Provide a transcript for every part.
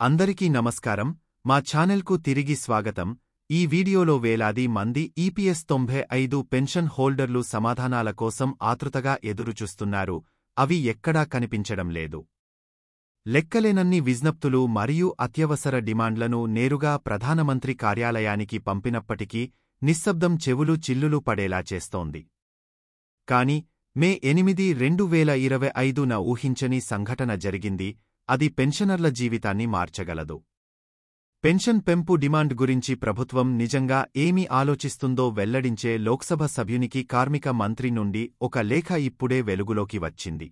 అందరికీ నమస్కారం. మా ఛానల్కు తిరిగి స్వాగతం. ఈ వీడియోలో వేలాది మంది ఈపీఎస్ 95 పెన్షన్ హోల్డర్లు సమాధానాల కోసం ఆతృతగా ఎదురుచూస్తున్నారు. అవి ఎక్కడా కనిపించడం లేదు. లెక్కలేనన్ని విజ్ఞప్తులు మరియు అత్యవసర డిమాండ్లను నేరుగా ప్రధానమంత్రి కార్యాలయానికి పంపినప్పటికీ నిశ్శబ్దం చెవులు చిల్లులు పడేలా చేస్తోంది. కాని మే 8, 2025న ఊహించని సంఘటన జరిగింది. అది పెన్షనర్ల జీవితాన్ని మార్చగలదు. పెన్షన్ పెంపు డిమాండ్ గురించి ప్రభుత్వం నిజంగా ఏమి ఆలోచిస్తుందో వెల్లడించే లోక్సభ సభ్యునికి కార్మిక మంత్రి నుండి ఒక లేఖ ఇప్పుడే వెలుగులోకి వచ్చింది.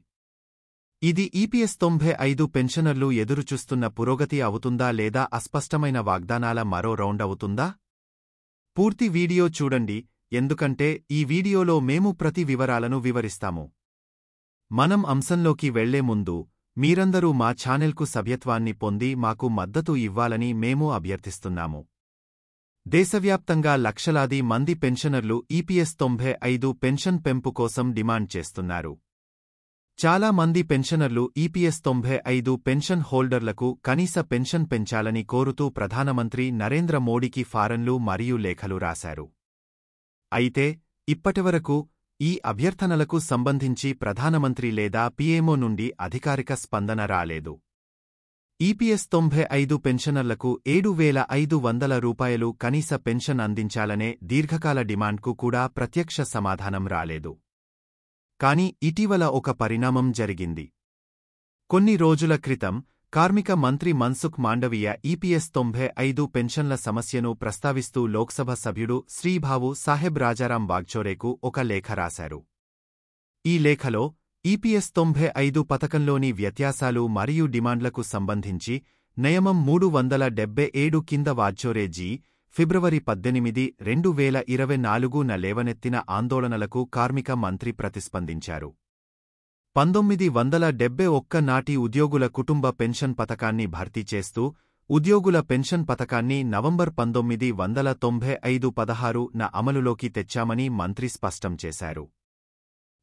ఇది ఈపీఎస్ 95 పెన్షనర్లు ఎదురుచూస్తున్న పురోగతి అవుతుందా లేదా అస్పష్టమైన వాగ్దానాల మరో రౌండ్ అవుతుందా? పూర్తి వీడియో చూడండి, ఎందుకంటే ఈ వీడియోలో మేము ప్రతి వివరాలను వివరిస్తాము. మనం అంశంలోకి వెళ్లే ముందు మీరందరూ మా ఛానెల్కు సభ్యత్వాన్ని పొంది మాకు మద్దతు ఇవ్వాలని మేము అభ్యర్థిస్తున్నాము. దేశవ్యాప్తంగా లక్షలాది మంది పెన్షనర్లు ఈపీఎస్ 95 పెన్షన్ పెంపు కోసం డిమాండ్ చేస్తున్నారు. చాలా మంది పెన్షనర్లు ఈపీఎస్ 95 పెన్షన్ హోల్డర్లకు కనీస పెన్షన్ పెంచాలని కోరుతూ ప్రధానమంత్రి నరేంద్ర మోడీకి ఫారన్లు మరియు లేఖలు రాశారు. అయితే ఇప్పటివరకు ఈ అభ్యర్థనలకు సంబంధించి ప్రధానమంత్రి లేదా పీఎంఓ నుండి అధికారిక స్పందన రాలేదు. ఈపీఎస్ 95 పెన్షనర్లకు 7,500 రూపాయలు కనీస పెన్షన్ అందించాలనే దీర్ఘకాల డిమాండ్కు కూడా ప్రత్యక్ష సమాధానం రాలేదు. కాని ఇటీవల ఒక పరిణామం జరిగింది. కొన్ని రోజుల క్రితం కార్మిక మంత్రి మన్సుఖ్ మాండవీయ ఈపీఎస్ 95 పెన్షన్ల సమస్యను ప్రస్తావిస్తూ లోక్సభ సభ్యుడు శ్రీభావు సాహెబ్ రాజారాం వాగ్చోరేకు ఒక లేఖ రాశారు. ఈ లేఖలో ఈపీఎస్ 95 పథకంలోని వ్యత్యాసాలు మరియు డిమాండ్లకు సంబంధించి నియమం 377 కింద వాగ్చోరే జీ. ఫిబ్రవరి 18, 2024న లేవనెత్తిన ఆందోళనలకు కార్మిక మంత్రి ప్రతిస్పందించారు. 1971 నాటి ఉద్యోగుల కుటుంబ పెన్షన్ పథకాన్ని భర్తీ చేస్తూ ఉద్యోగుల పెన్షన్ పథకాన్ని నవంబర్ 1995 16న అమలులోకి తెచ్చామని మంత్రి స్పష్టం చేశారు.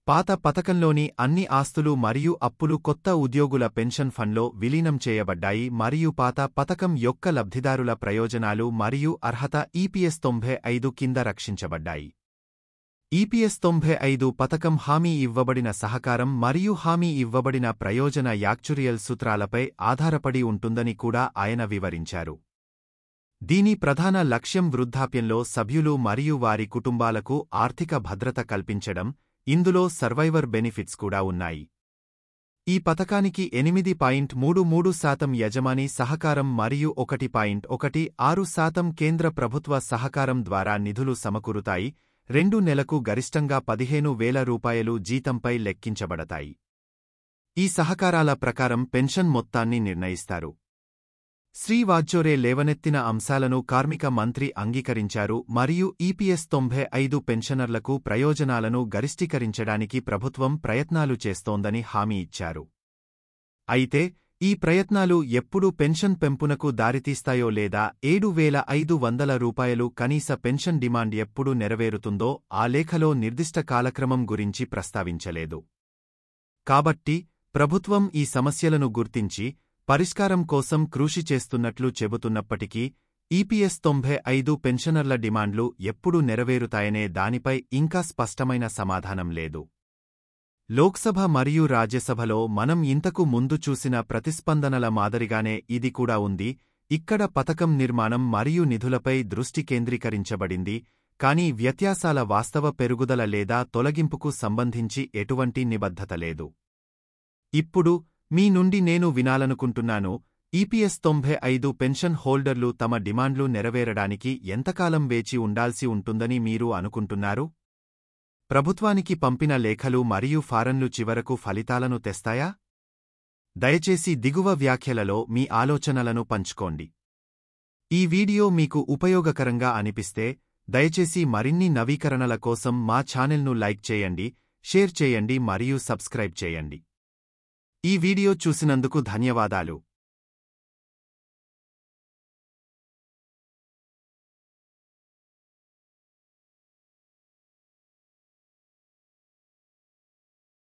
పాత పథకంలోని అన్ని ఆస్తులు మరియు అప్పులు కొత్త ఉద్యోగుల పెన్షన్ ఫండ్లో విలీనం చేయబడ్డాయి మరియు పాత పథకం యొక్క లబ్ధిదారుల ప్రయోజనాలు మరియు అర్హత ఈపీఎస్ 95 కింద రక్షించబడ్డాయి. ఈపీఎస్ 95 పథకం హామీ ఇవ్వబడిన సహకారం మరియు హామీ ఇవ్వబడిన ప్రయోజన యాక్చురియల్ సూత్రాలపై ఆధారపడి ఉంటుందని కూడా ఆయన వివరించారు. దీని ప్రధాన లక్ష్యం వృద్ధాప్యంలో సభ్యులు మరియు వారి కుటుంబాలకు ఆర్థిక భద్రత కల్పించడం. ఇందులో సర్వైవర్ బెనిఫిట్స్ కూడా ఉన్నాయి. ఈ పథకానికి 8.33% యజమాని సహకారం మరియు 1.16% కేంద్ర ప్రభుత్వ సహకారం ద్వారా నిధులు సమకూరుతాయి. 2 నెలకు గరిష్టంగా 15,000 రూపాయలు జీతంపై లెక్కించబడతాయి. ఈ సహకారాల ప్రకారం పెన్షన్ మొత్తాన్ని నిర్ణయిస్తారు. శ్రీ వాగ్చోరే లేవనెత్తిన అంశాలను కార్మిక మంత్రి అంగీకరించారు మరియు ఈపీఎస్ 95 పెన్షనర్లకు ప్రయోజనాలను గరిష్టీకరించడానికి ప్రభుత్వం ప్రయత్నాలు చేస్తోందని హామీ ఇచ్చారు. అయితే ఈ ప్రయత్నాలు ఎప్పుడు పెన్షన్ పెంపునకు దారితీస్తాయో లేదా 7,500 రూపాయలు కనీస పెన్షన్ డిమాండ్ ఎప్పుడు నెరవేరుతుందో ఆ లేఖలో నిర్దిష్ట కాలక్రమం గురించి ప్రస్తావించలేదు. కాబట్టి ప్రభుత్వం ఈ సమస్యలను గుర్తించి పరిష్కారం కోసం కృషి చేస్తున్నట్లు చెబుతున్నప్పటికీ ఈపీఎస్ 95 పెన్షనర్ల డిమాండ్లు ఎప్పుడు నెరవేరుతాయనే దానిపై ఇంకా స్పష్టమైన సమాధానం లేదు. లోక్సభ మరియు రాజ్యసభలో మనం ఇంతకు ముందు చూసిన ప్రతిస్పందనల మాదిరిగానే ఇది కూడా ఉంది. ఇక్కడ పథకం నిర్మాణం మరియు నిధులపై దృష్టి కేంద్రీకరించబడింది, కానీ వ్యత్యాసాల వాస్తవ పెరుగుదల లేదా తొలగింపుకు సంబంధించి ఎటువంటి నిబద్ధత లేదు. ఇప్పుడు మీ నుండి నేను వినాలనుకుంటున్నాను, ఈపీఎస్ 95 పెన్షన్ హోల్డర్లు తమ డిమాండ్లు నెరవేరడానికి ఎంతకాలం వేచి ఉండాల్సి ఉంటుందని మీరు అనుకుంటున్నారు? ప్రభుత్వానికి పంపిన లేఖలు మరియు ఫారన్లు చివరకు ఫలితాలను తెస్తాయా? దయచేసి దిగువ వ్యాఖ్యలలో మీ ఆలోచనలను పంచుకోండి. ఈ వీడియో మీకు ఉపయోగకరంగా అనిపిస్తే దయచేసి మరిన్ని నవీకరణల కోసం మా ఛానెల్ను లైక్ చేయండి, షేర్ చేయండి మరియు సబ్స్క్రైబ్ చేయండి. ఈ వీడియో చూసినందుకు ధన్యవాదాలు.